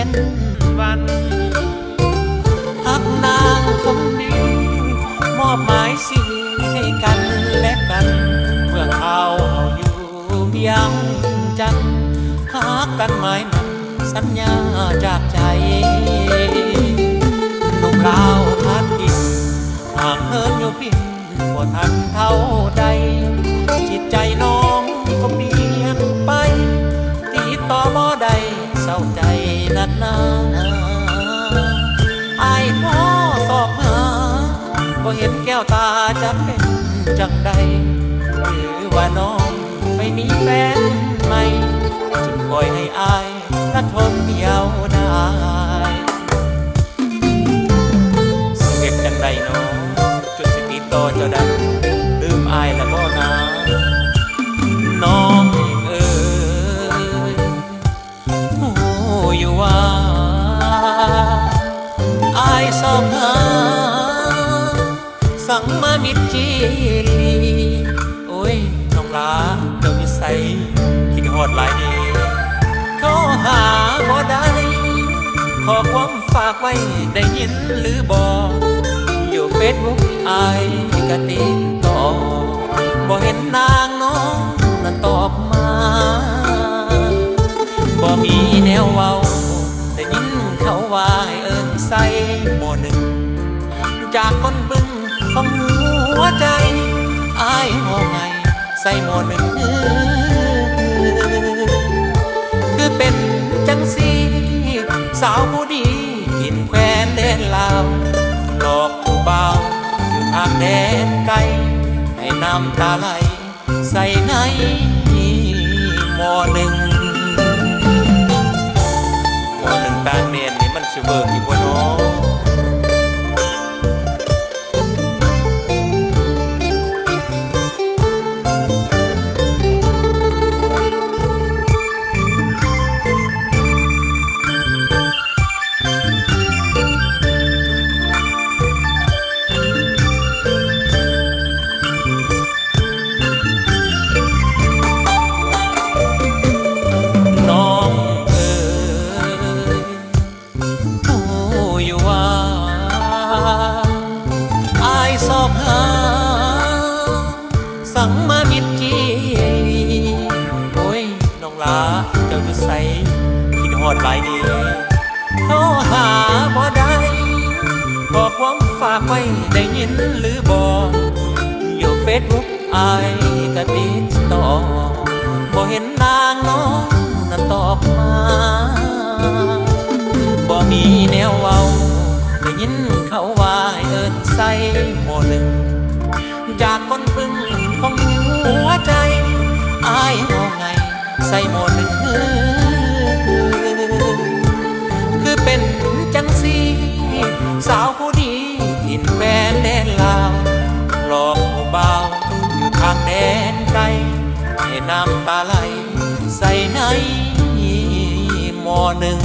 เป็นวันหักนางคนดีมอบหมายสิ่งให้กันและกันเมื่อเขาอยู่เพียงจันทร์หากันหมายมันสัญญาจากใจหนุ่มราวพัดกินห่างเหินอยู่พินบ่ทันเท่าใดจิตใจน้องก็เปลี่ยนไปติดต่อบ่ได้เศร้าใจนักหนาอายพ่อสอบหาบ่เห็นแก้วตาจะเป็นจังใดหรือว่าน้องไม่มีแฟนใหม่จึงปล่อยให้อายละทนเดียวได้สิเก็บจังใดน้องจุดสิติดต่อเจ้าได้ลืมอายละบ่นาน้องเอ๋ยหูอยู่ว่าอายสอบหาสั่งมามิดจีโอ้ยน้องลาเจ้านิสัยคิดฮอดหลายดีเขาหาบ่ได้ขอความฝากไว้ได้ยินหรือบ่อยู่เฟซบุ๊กอายกะติดต่อบ่เห็นนางน้องนั้นตอบมาบ่มีแนวเว้าได้ยินเขาว่าให้เอิ้นใส่หมู่หนึ่งจากคนบึ้งของหัวใจอายห่อไงใส่หมู่หนึ่งคือเป็นจังสีสาวผู้ดีกินแควนแดนลาวหลอกผู้เบาอยู่ทางแดนไกลให้น้ำตาไหลใส่ในหม้อหนึ่งหม้อหนึ่งต่างเนียนนี่มันสิเบิกอีกบ่น้อสั่งมามิดจีโอ้ยน้องลาเจ้าอยู่ใสคิดฮอดหลายดีโทรหาบ่ได้ขอความฝากไว้ได้ยินหรือบ่อยู่เฟซบุ๊กอายก็ติดต่อบ่เห็นนางน้องนั้นตอบมาบ่มีแนวเว้าได้ยินเขาว่าให้เอิ้นใส่หม้อหนึ่งจากคนพึ่งของหัวใจอายห่อไงใส่หม้อหนึ่งคือเป็นจังสีสาวผู้ดีกินแฟนแดนลาวหลอกผู้เบาอยู่ทางแดนไกลให้น้ำตาไหลใส่ในหม้อหนึ่ง